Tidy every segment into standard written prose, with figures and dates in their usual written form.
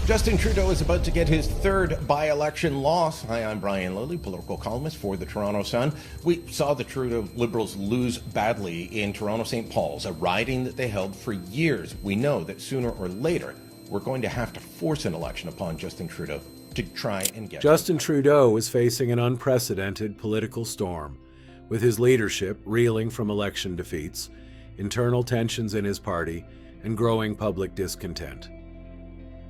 Justin Trudeau is about to get his third by-election loss. Hi, I'm Brian Lilley, political columnist for the Toronto Sun. We saw the Trudeau Liberals lose badly in Toronto St. Paul's, a riding that they held for years. We know that sooner or later, we're going to have to force an election upon Justin Trudeau to try and get Justin Trudeau is facing an unprecedented political storm, with his leadership reeling from election defeats, internal tensions in his party, and growing public discontent.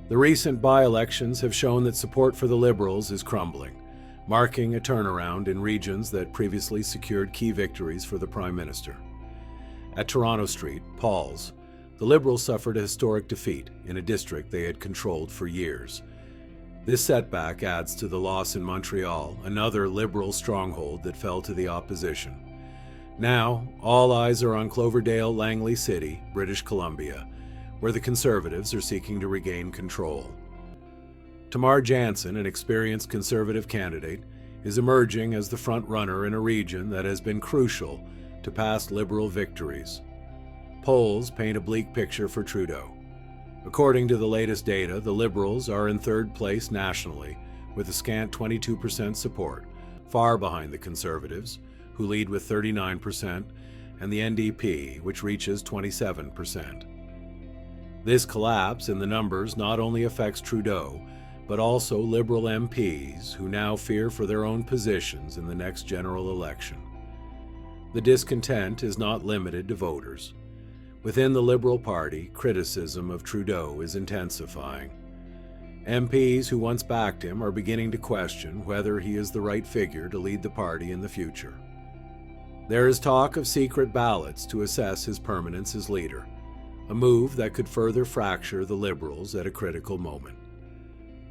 The recent by-elections have shown that support for the Liberals is crumbling, marking a turnaround in regions that previously secured key victories for the Prime Minister. At Toronto Street, Paul's, the Liberals suffered a historic defeat in a district they had controlled for years. This setback adds to the loss in Montreal, another Liberal stronghold that fell to the opposition. Now, all eyes are on Cloverdale, Langley City, British Columbia, where the Conservatives are seeking to regain control. Tamar Jansen, an experienced Conservative candidate, is emerging as the front-runner in a region that has been crucial to past Liberal victories. Polls paint a bleak picture for Trudeau. According to the latest data, the Liberals are in third place nationally, with a scant 22% support, far behind the Conservatives, who lead with 39%, and the NDP, which reaches 27%. This collapse in the numbers not only affects Trudeau, but also Liberal MPs who now fear for their own positions in the next general election. The discontent is not limited to voters. Within the Liberal Party, criticism of Trudeau is intensifying. MPs who once backed him are beginning to question whether he is the right figure to lead the party in the future. There is talk of secret ballots to assess his permanence as leader, a move that could further fracture the Liberals at a critical moment.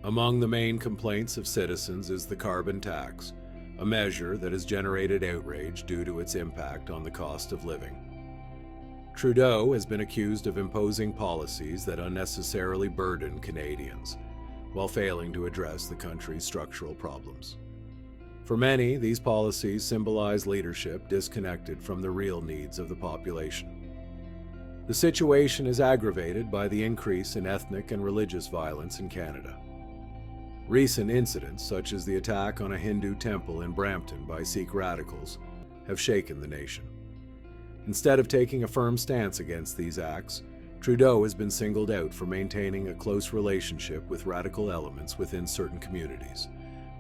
Among the main complaints of citizens is the carbon tax, a measure that has generated outrage due to its impact on the cost of living. Trudeau has been accused of imposing policies that unnecessarily burden Canadians, while failing to address the country's structural problems. For many, these policies symbolize leadership disconnected from the real needs of the population. The situation is aggravated by the increase in ethnic and religious violence in Canada. Recent incidents, such as the attack on a Hindu temple in Brampton by Sikh radicals, have shaken the nation. Instead of taking a firm stance against these acts, Trudeau has been singled out for maintaining a close relationship with radical elements within certain communities,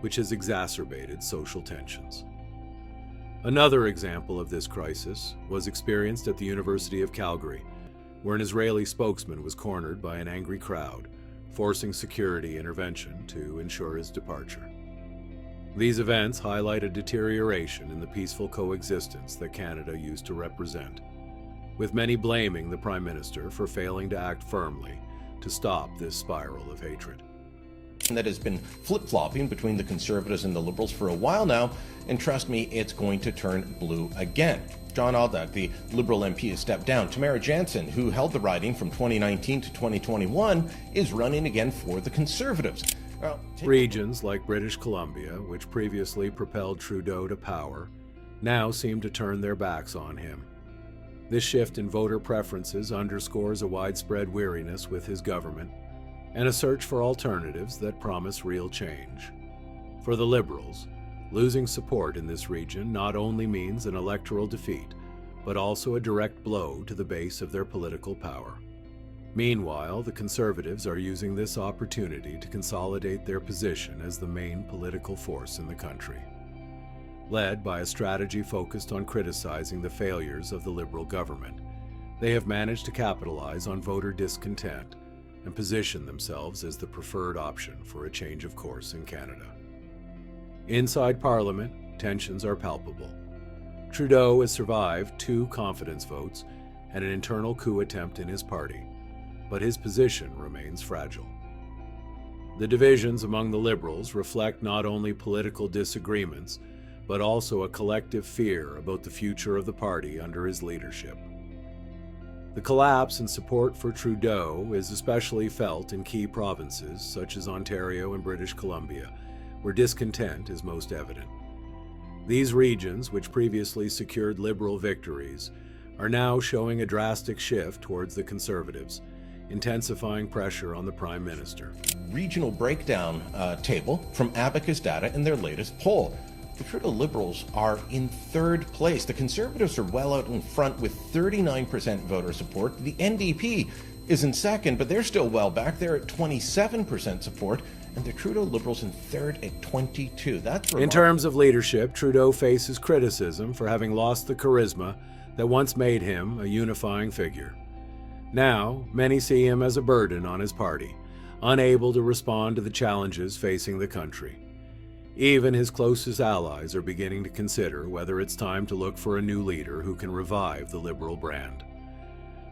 which has exacerbated social tensions. Another example of this crisis was experienced at the University of Calgary, where an Israeli spokesman was cornered by an angry crowd, forcing security intervention to ensure his departure. These events highlight a deterioration in the peaceful coexistence that Canada used to represent, with many blaming the Prime Minister for failing to act firmly to stop this spiral of hatred. That has been flip-flopping between the Conservatives and the Liberals for a while now, and trust me, it's going to turn blue again. John Aldag, the Liberal MP, has stepped down. Tamara Jansen, who held the riding from 2019 to 2021, is running again for the Conservatives. Regions like British Columbia, which previously propelled Trudeau to power, now seem to turn their backs on him. This shift in voter preferences underscores a widespread weariness with his government and a search for alternatives that promise real change. For the Liberals, losing support in this region not only means an electoral defeat, but also a direct blow to the base of their political power. Meanwhile, the Conservatives are using this opportunity to consolidate their position as the main political force in the country. Led by a strategy focused on criticizing the failures of the Liberal government, they have managed to capitalize on voter discontent and position themselves as the preferred option for a change of course in Canada. Inside Parliament, tensions are palpable. Trudeau has survived 2 confidence votes and an internal coup attempt in his party, but his position remains fragile. The divisions among the Liberals reflect not only political disagreements, but also a collective fear about the future of the party under his leadership. The collapse in support for Trudeau is especially felt in key provinces such as Ontario and British Columbia, where discontent is most evident. These regions, which previously secured Liberal victories, are now showing a drastic shift towards the Conservatives, intensifying pressure on the Prime Minister. Regional breakdown table from Abacus data in their latest poll. The Trudeau Liberals are in third place. The Conservatives are well out in front with 39% voter support. The NDP is in second, but they're still well back. They're at 27% support, and the Trudeau Liberals in third at 22%. That's remarkable. In terms of leadership, Trudeau faces criticism for having lost the charisma that once made him a unifying figure. Now, many see him as a burden on his party, unable to respond to the challenges facing the country. Even his closest allies are beginning to consider whether it's time to look for a new leader who can revive the Liberal brand.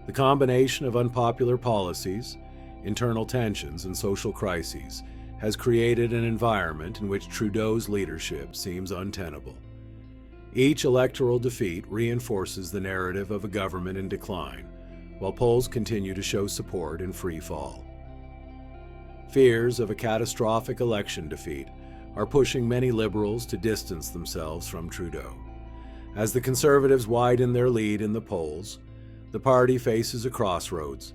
The combination of unpopular policies, internal tensions, and social crises has created an environment in which Trudeau's leadership seems untenable. Each electoral defeat reinforces the narrative of a government in decline, while polls continue to show support in free fall. Fears of a catastrophic election defeat are pushing many Liberals to distance themselves from Trudeau. As the Conservatives widen their lead in the polls, the party faces a crossroads: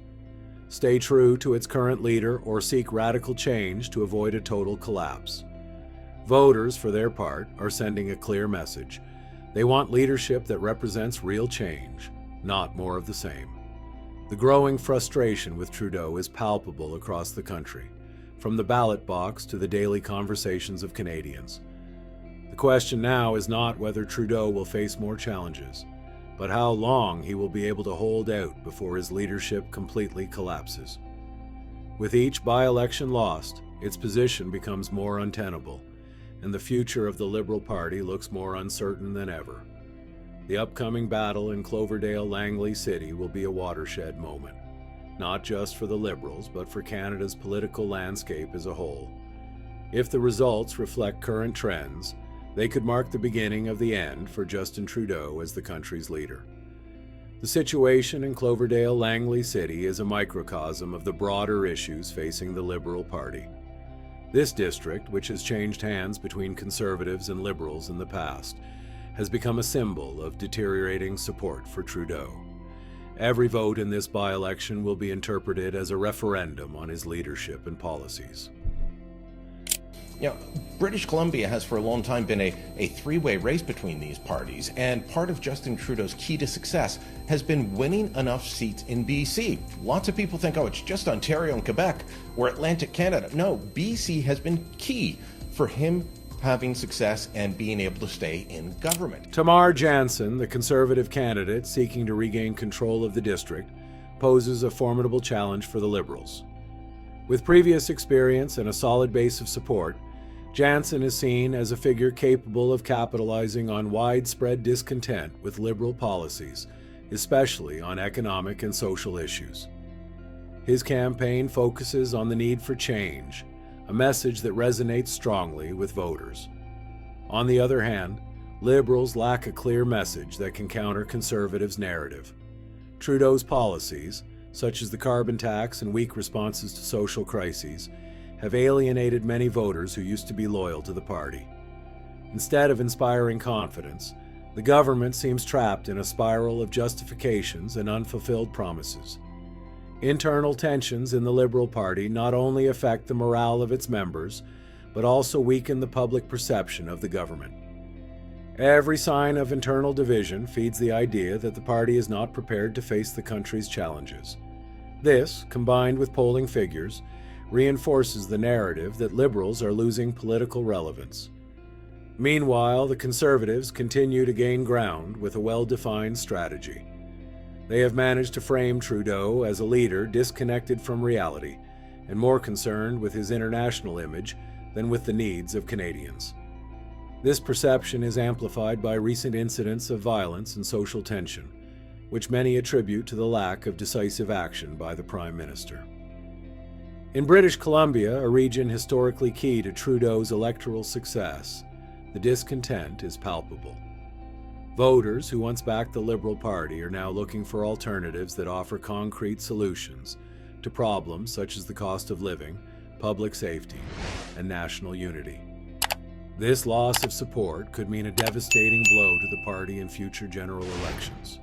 stay true to its current leader or seek radical change to avoid a total collapse. Voters, for their part, are sending a clear message. They want leadership that represents real change, not more of the same. The growing frustration with Trudeau is palpable across the country, from the ballot box to the daily conversations of Canadians. The question now is not whether Trudeau will face more challenges, but how long he will be able to hold out before his leadership completely collapses. With each by-election lost, its position becomes more untenable, and the future of the Liberal Party looks more uncertain than ever. The upcoming battle in Cloverdale-Langley City will be a watershed moment, not just for the Liberals, but for Canada's political landscape as a whole. If the results reflect current trends, they could mark the beginning of the end for Justin Trudeau as the country's leader. The situation in Cloverdale-Langley City is a microcosm of the broader issues facing the Liberal Party. This district, which has changed hands between Conservatives and Liberals in the past, has become a symbol of deteriorating support for Trudeau. Every vote in this by-election will be interpreted as a referendum on his leadership and policies. British Columbia has for a long time been a three-way race between these parties, and part of Justin Trudeau's key to success has been winning enough seats in BC. Lots of people think, it's just Ontario and Quebec or Atlantic Canada. No, BC has been key for him having success and being able to stay in government. Tamar Jansen, the Conservative candidate seeking to regain control of the district, poses a formidable challenge for the Liberals. With previous experience and a solid base of support, Jansen is seen as a figure capable of capitalizing on widespread discontent with Liberal policies, especially on economic and social issues. His campaign focuses on the need for change, a message that resonates strongly with voters. On the other hand, Liberals lack a clear message that can counter Conservatives' narrative. Trudeau's policies, such as the carbon tax and weak responses to social crises, have alienated many voters who used to be loyal to the party. Instead of inspiring confidence, the government seems trapped in a spiral of justifications and unfulfilled promises. Internal tensions in the Liberal Party not only affect the morale of its members, but also weaken the public perception of the government. Every sign of internal division feeds the idea that the party is not prepared to face the country's challenges. This, combined with polling figures, reinforces the narrative that Liberals are losing political relevance. Meanwhile, the Conservatives continue to gain ground with a well-defined strategy. They have managed to frame Trudeau as a leader disconnected from reality and more concerned with his international image than with the needs of Canadians. This perception is amplified by recent incidents of violence and social tension, which many attribute to the lack of decisive action by the Prime Minister. In British Columbia, a region historically key to Trudeau's electoral success, the discontent is palpable. Voters who once backed the Liberal Party are now looking for alternatives that offer concrete solutions to problems such as the cost of living, public safety, and national unity. This loss of support could mean a devastating blow to the party in future general elections.